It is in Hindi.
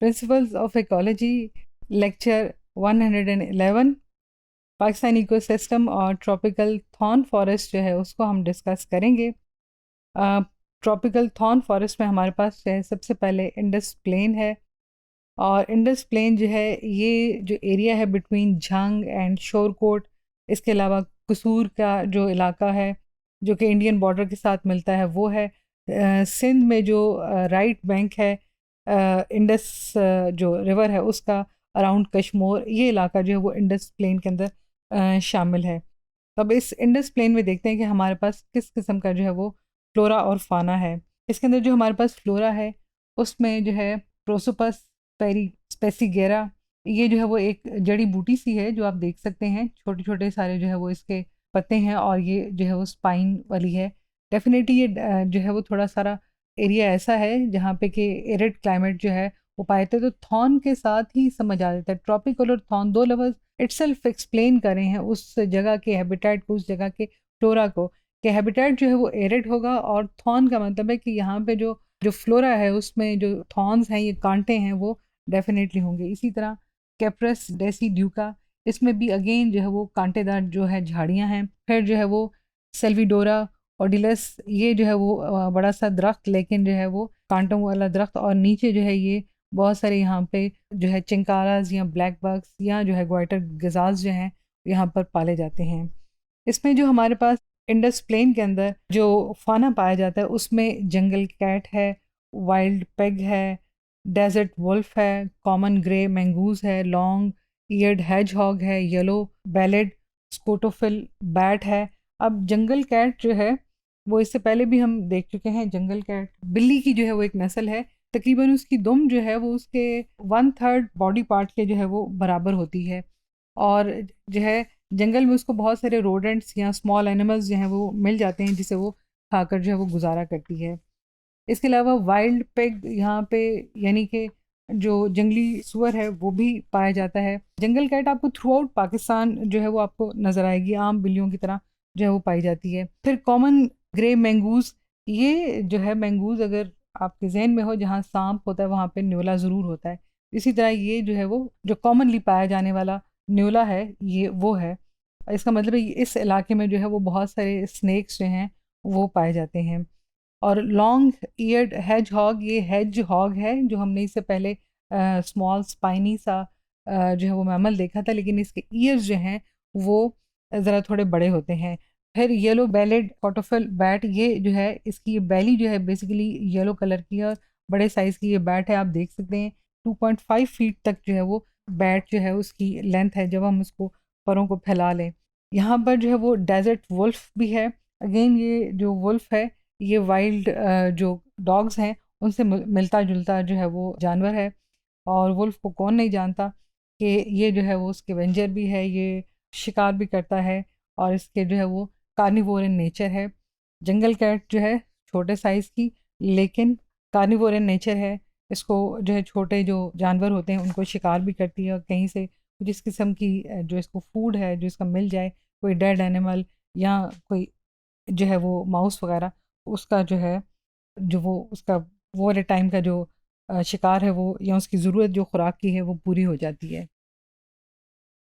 Principles of ecology lecture 111 Pakistan ecosystem और ट्रॉपिकल थॉर्न फॉरेस्ट जो है उसको हम डिस्कस करेंगे। ट्रॉपिकल थॉर्न फॉरेस्ट में हमारे पास जो है सबसे पहले इंडस प्लेन है, और इंडस प्लेन जो है ये जो एरिया है बिटवीन झंग एंड शोरकोट, इसके अलावा कसूर का जो इलाका है जो कि इंडियन बॉर्डर के साथ मिलता है वो है। सिंध में जो राइट बैंक है इंडस जो रिवर है उसका अराउंड कश्मीर, ये इलाका जो है वो इंडस प्लेन के अंदर शामिल है। अब इस इंडस प्लेन में देखते हैं कि हमारे पास किस किस्म का जो है वो फ्लोरा और फाना है। इसके अंदर जो हमारे पास फ्लोरा है उसमें जो है प्रोसोपस पेरी स्पेसिगेरा, ये जो है वो एक जड़ी बूटी सी है जो आप देख सकते हैं, छोटे छोटे सारे जो है वो इसके पत्ते हैं और ये जो है वो स्पाइन वाली है। डेफिनेटली ये जो है वो थोड़ा सारा एरिया ऐसा है जहाँ पे कि एरिड क्लाइमेट जो है वो पाए थे, तो थॉर्न के साथ ही समझ आ जाता है। ट्रॉपिकल और थॉर्न दो लफ्ज़ इटसेल्फ एक्सप्लेन करें हैं उस जगह के हैबिटेट को, उस जगह के फ्लोरा को, कि हैबिटेट जो है वो एरिड होगा, और थॉर्न का मतलब है कि यहाँ पे जो जो फ्लोरा है उसमें जो थॉर्न्स हैं, ये कांटे हैं, वो डेफिनेटली होंगे। इसी तरह कैप्रेस डेसीड्यूका, इसमें भी अगेन जो है वो कांटेदार जो है झाड़ियाँ हैं। फिर जो है वो सेल्विडोरा ओडिलस, ये जो है वो बड़ा सा दरख्त लेकिन जो है वो कांटों वाला दरख्त, और नीचे जो है ये बहुत सारे यहाँ पे जो है चिंकाराज या ब्लैक बग्स या जो है ग्वाइटर गजाज जो हैं यहाँ पर पाले जाते हैं। इसमें जो हमारे पास इंडस प्लेन के अंदर जो फाना पाया जाता है उसमें जंगल कैट है, वाइल्ड पेग है, डेजर्ट वुल्फ है, कॉमन ग्रे मैंगूज है, लॉन्ग ईयर्ड हैज हॉग है, येलो बैलेड स्कोटोफिल बैट है। अब जंगल कैट जो है वो इससे पहले भी हम देख चुके हैं। जंगल कैट बिल्ली की जो है वो एक नस्ल है, तकरीबन उसकी दुम जो है वो उसके 1/3 बॉडी पार्ट के जो है वो बराबर होती है, और जो है जंगल में उसको बहुत सारे रोडेंट्स या स्मॉल एनिमल्स जो हैं वो मिल जाते हैं जिसे वो खाकर जो है वो गुजारा करती है। इसके अलावा वाइल्ड पिग यहाँ पे यानी कि जो जंगली सुअर है वो भी पाया जाता है। जंगल कैट आपको थ्रू आउट पाकिस्तान जो है वो आपको नज़र आएगी, आम बिल्लियों की तरह जो है वो पाई जाती है। फिर कॉमन ग्रे मैंगूज़, ये जो है मैंगूज़ अगर आपके जहन में हो जहाँ सांप होता है वहाँ पे न्योला ज़रूर होता है, इसी तरह ये जो है वो जो कॉमनली पाया जाने वाला न्योला है ये वो है। इसका मतलब है इस इलाके में जो है वो बहुत सारे स्नेक्स जो हैं वो पाए जाते हैं। और लॉन्ग ईयर्ड हेज हॉग, ये हेज हॉग है जो हमने इससे पहले स्मॉल स्पाइनी सा जो है वो मैमल देखा था, लेकिन इसके ईयर्स जो हैं वो ज़रा थोड़े बड़े होते हैं। फिर येलो बेलेड कॉटोफिल बैट, ये जो है इसकी बैली जो है बेसिकली येलो कलर की है और बड़े साइज़ की ये बैट है। आप देख सकते हैं 2.5 फीट तक जो है वो बैट जो है उसकी लेंथ है जब हम उसको परों को फैला लें। यहाँ पर जो है वो डेजर्ट वुल्फ भी है। अगेन ये जो वुल्फ है ये वाइल्ड जो डॉग्स हैं उनसे मिलता जुलता जो है वो जानवर है, और वुल्फ को कौन नहीं जानता कि ये जो है वो स्कैवेंजर भी है, ये शिकार भी करता है, और इसके जो है वो कार्निवोर इन नेचर है। जंगल कैट जो है छोटे साइज़ की लेकिन कार्निवोर इन नेचर है, इसको जो है छोटे जो जानवर होते हैं उनको शिकार भी करती है, और कहीं से जिस किस्म की जो इसको फूड है जो इसका मिल जाए, कोई डेड एनिमल या कोई जो है वो माउस वगैरह, उसका जो है जो वो उसका वो वाले टाइम का जो शिकार है वो या उसकी ज़रूरत जो खुराक की है वो पूरी हो जाती है।